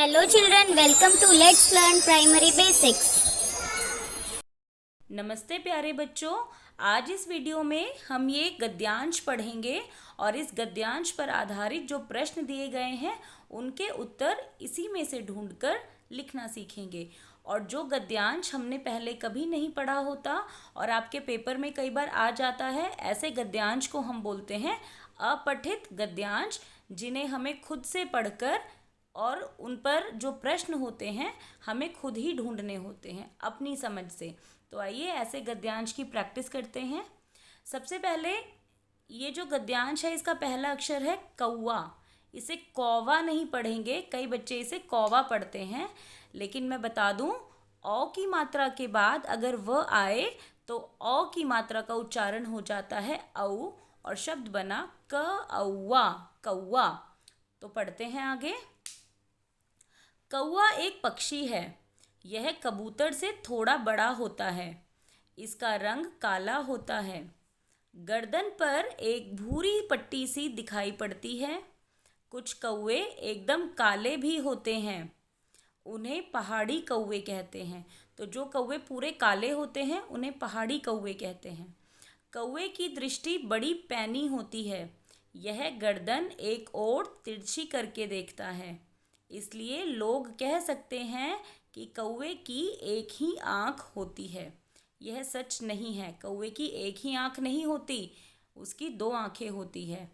Hello children, welcome to Let's Learn Primary Basics. नमस्ते प्यारे बच्चों। आज इस वीडियो में हम ये गद्यांश पढ़ेंगे और इस गद्यांश पर आधारित जो प्रश्न दिए गए हैं उनके उत्तर इसी में से ढूंढकर लिखना सीखेंगे। और जो गद्यांश हमने पहले कभी नहीं पढ़ा होता और आपके पेपर में कई बार आ जाता है, ऐसे गद्यांश को हम बोलते हैं अपठित गद्यांश, जिन्हें हमें खुद से पढ़कर और उन पर जो प्रश्न होते हैं हमें खुद ही ढूंढने होते हैं अपनी समझ से। तो आइए ऐसे गद्यांश की प्रैक्टिस करते हैं। सबसे पहले ये जो गद्यांश है इसका पहला अक्षर है कौवा। इसे कौवा नहीं पढ़ेंगे, कई बच्चे इसे कौवा पढ़ते हैं, लेकिन मैं बता दूं औ की मात्रा के बाद अगर व आए तो औ की मात्रा का उच्चारण हो जाता है औ और शब्द बना क औवा, कौवा। तो पढ़ते हैं आगे। कौवा एक पक्षी है। यह कबूतर से थोड़ा बड़ा होता है। इसका रंग काला होता है। गर्दन पर एक भूरी पट्टी सी दिखाई पड़ती है। कुछ कौवे एकदम काले भी होते हैं। उन्हें पहाड़ी कौवे कहते हैं। तो जो कौवे पूरे काले होते हैं उन्हें पहाड़ी कौवे कहते हैं। कौवे की दृष्टि बड़ी पैनी होती है। यह गर्दन एक ओर तिरछी करके देखता है। इसलिए लोग कह सकते हैं कि कौवे की एक ही आँख होती है। यह सच नहीं है। कौवे की एक ही आँख नहीं होती, उसकी दो आँखें होती है।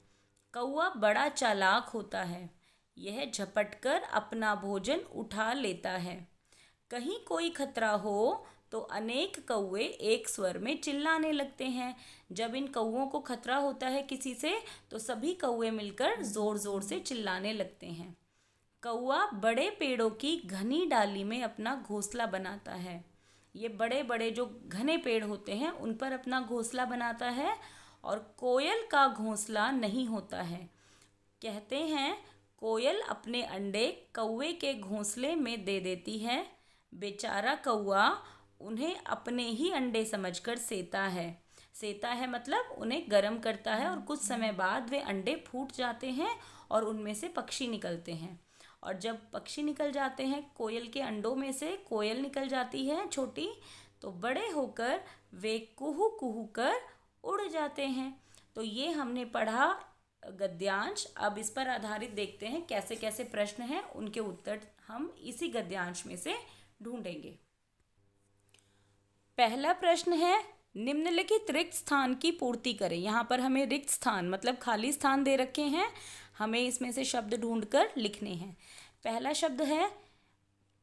कौवा बड़ा चालाक होता है। यह झपटकर अपना भोजन उठा लेता है। कहीं कोई खतरा हो तो अनेक कौवे एक स्वर में चिल्लाने लगते हैं। जब इन कौवों को खतरा होता है किसी से तो सभी कौवे मिलकर जोर जोर से चिल्लाने लगते हैं। कौवा बड़े पेड़ों की घनी डाली में अपना घोंसला बनाता है। ये बड़े बड़े जो घने पेड़ होते हैं उन पर अपना घोंसला बनाता है। और कोयल का घोंसला नहीं होता है। कहते हैं कोयल अपने अंडे कौवे के घोंसले में दे देती है। बेचारा कौवा उन्हें अपने ही अंडे समझकर सेता है। सेता है मतलब उन्हें गर्म करता है और कुछ समय बाद वे अंडे फूट जाते हैं और उनमें से पक्षी निकलते हैं। और जब पक्षी निकल जाते हैं, कोयल के अंडों में से कोयल निकल जाती है छोटी, तो बड़े होकर वे कुहू कुहू कर उड़ जाते हैं। तो ये हमने पढ़ा गद्यांश। अब इस पर आधारित देखते हैं कैसे कैसे प्रश्न हैं, उनके उत्तर हम इसी गद्यांश में से ढूंढेंगे। पहला प्रश्न है, निम्नलिखित रिक्त स्थान की पूर्ति करें। यहाँ पर हमें रिक्त स्थान मतलब खाली स्थान दे रखे हैं, हमें इसमें से शब्द ढूंढकर लिखने हैं। पहला शब्द है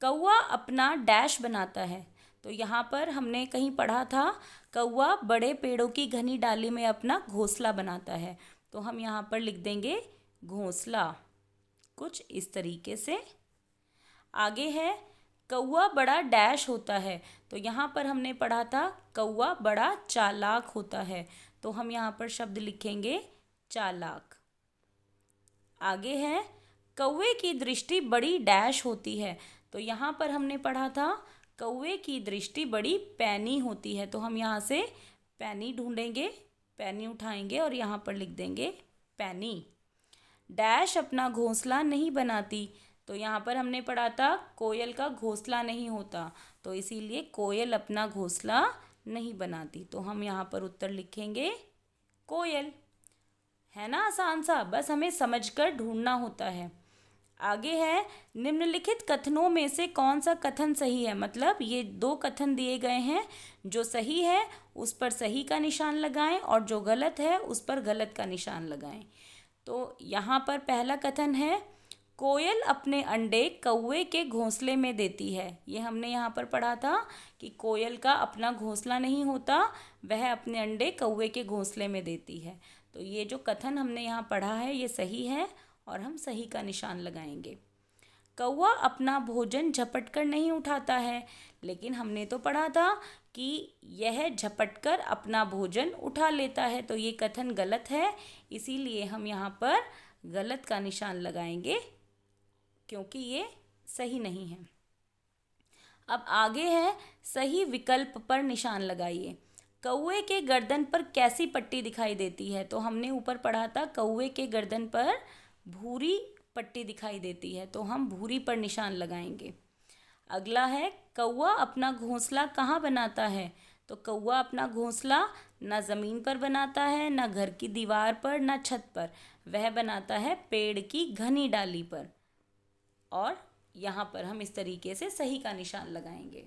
कौवा अपना डैश बनाता है। तो यहाँ पर हमने कहीं पढ़ा था कौवा बड़े पेड़ों की घनी डाली में अपना घोंसला बनाता है। तो हम यहाँ पर लिख देंगे घोंसला, कुछ इस तरीके से। आगे है कौवा बड़ा डैश होता है। तो यहाँ पर हमने पढ़ा था कौवा बड़ा चालाक होता है। तो हम यहाँ पर शब्द लिखेंगे चालाक। आगे है कौवे की दृष्टि बड़ी डैश होती है। तो यहाँ पर हमने पढ़ा था कौवे की दृष्टि बड़ी पैनी होती है। तो हम यहाँ से पैनी ढूंढेंगे, पैनी उठाएंगे और यहाँ पर लिख देंगे पैनी। डैश अपना घोंसला नहीं बनाती। तो यहाँ पर हमने पढ़ा था कोयल का घोंसला नहीं होता, तो इसीलिए कोयल अपना घोंसला नहीं बनाती। तो हम यहाँ पर उत्तर लिखेंगे कोयल। है ना आसान सा, बस हमें समझकर ढूंढना होता है। आगे है निम्नलिखित कथनों में से कौन सा कथन सही है। मतलब ये दो कथन दिए गए हैं, जो सही है उस पर सही का निशान लगाएं और जो गलत है उस पर गलत का निशान लगाएं। तो यहाँ पर पहला कथन है कोयल अपने अंडे कौवे के घोंसले में देती है। ये हमने यहाँ पर पढ़ा था कि कोयल का अपना घोंसला नहीं होता, वह अपने अंडे कौवे के घोंसले में देती है। तो ये जो कथन हमने यहाँ पढ़ा है ये सही है और हम सही का निशान लगाएंगे। कौवा अपना भोजन झपटकर नहीं उठाता है, लेकिन हमने तो पढ़ा था कि यह झपटकर अपना भोजन उठा लेता है। तो ये कथन गलत है, इसीलिए हम यहाँ पर गलत का निशान लगाएंगे क्योंकि ये सही नहीं है। अब आगे है सही विकल्प पर निशान लगाइए। कौवे के गर्दन पर कैसी पट्टी दिखाई देती है। तो हमने ऊपर पढ़ा था कौवे के गर्दन पर भूरी पट्टी दिखाई देती है, तो हम भूरी पर निशान लगाएंगे। अगला है कौवा अपना घोंसला कहाँ बनाता है। तो कौवा अपना घोंसला ना ज़मीन पर बनाता है, ना घर की दीवार पर, ना छत पर। वह बनाता है पेड़ की घनी डाली पर। और यहाँ पर हम इस तरीके से सही का निशान लगाएंगे।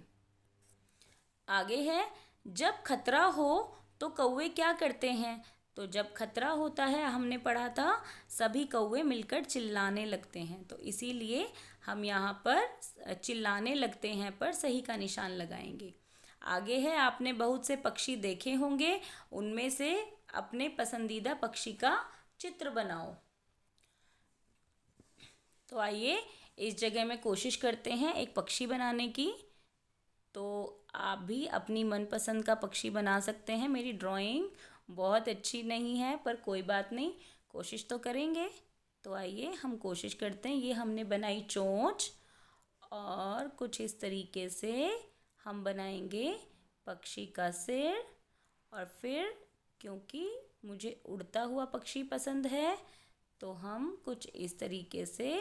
आगे है जब खतरा हो तो कौवे क्या करते हैं। तो जब खतरा होता है, हमने पढ़ा था, सभी कौवे मिलकर चिल्लाने लगते हैं। तो इसीलिए हम यहाँ पर चिल्लाने लगते हैं पर सही का निशान लगाएंगे। आगे है आपने बहुत से पक्षी देखे होंगे, उनमें से अपने पसंदीदा पक्षी का चित्र बनाओ। तो आइए इस जगह में कोशिश करते हैं एक पक्षी बनाने की। तो आप भी अपनी मनपसंद का पक्षी बना सकते हैं। मेरी ड्राइंग बहुत अच्छी नहीं है पर कोई बात नहीं, कोशिश तो करेंगे। तो आइए हम कोशिश करते हैं। ये हमने बनाई चोंच और कुछ इस तरीके से हम बनाएंगे पक्षी का सिर। और फिर क्योंकि मुझे उड़ता हुआ पक्षी पसंद है तो हम कुछ इस तरीके से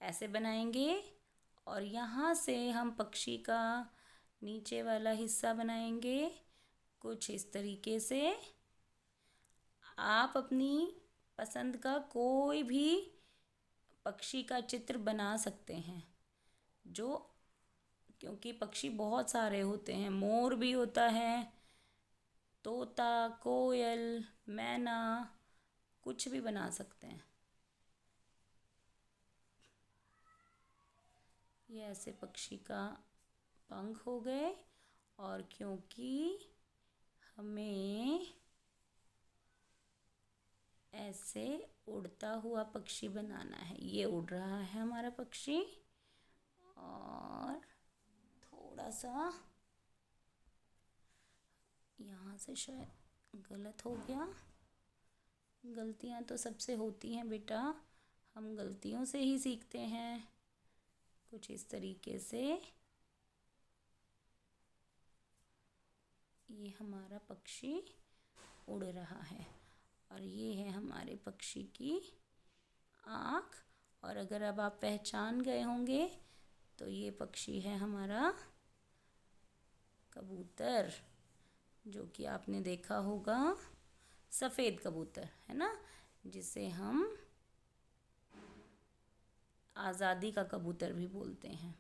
ऐसे बनाएंगे। और यहाँ से हम पक्षी का नीचे वाला हिस्सा बनाएंगे कुछ इस तरीके से। आप अपनी पसंद का कोई भी पक्षी का चित्र बना सकते हैं, जो क्योंकि पक्षी बहुत सारे होते हैं, मोर भी होता है, तोता, कोयल, मैना, कुछ भी बना सकते हैं। ये ऐसे पक्षी का पंख हो गए। और क्योंकि हमें ऐसे उड़ता हुआ पक्षी बनाना है, ये उड़ रहा है हमारा पक्षी। और थोड़ा सा यहाँ से शायद गलत हो गया। गलतियाँ तो सबसे होती हैं बेटा, हम गलतियों से ही सीखते हैं। कुछ इस तरीके से ये हमारा पक्षी उड़ रहा है और ये है हमारे पक्षी की आँख। और अगर अब आप पहचान गए होंगे तो ये पक्षी है हमारा कबूतर, जो कि आपने देखा होगा, सफ़ेद कबूतर है ना, जिसे हम आज़ादी का कबूतर भी बोलते हैं।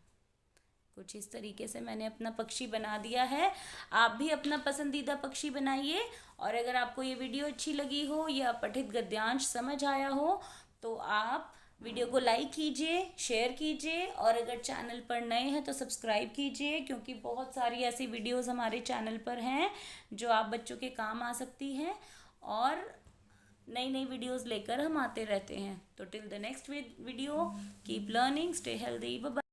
कुछ इस तरीके से मैंने अपना पक्षी बना दिया है। आप भी अपना पसंदीदा पक्षी बनाइए। और अगर आपको ये वीडियो अच्छी लगी हो या पठित गद्यांश समझ आया हो तो आप वीडियो को लाइक कीजिए, शेयर कीजिए और अगर चैनल पर नए हैं तो सब्सक्राइब कीजिए, क्योंकि बहुत सारी ऐसी वीडियोस हमारे चैनल पर हैं जो आप बच्चों के काम आ सकती हैं और नई नई वीडियोस लेकर हम आते रहते हैं। तो till the next video, keep learning, stay healthy, bye bye.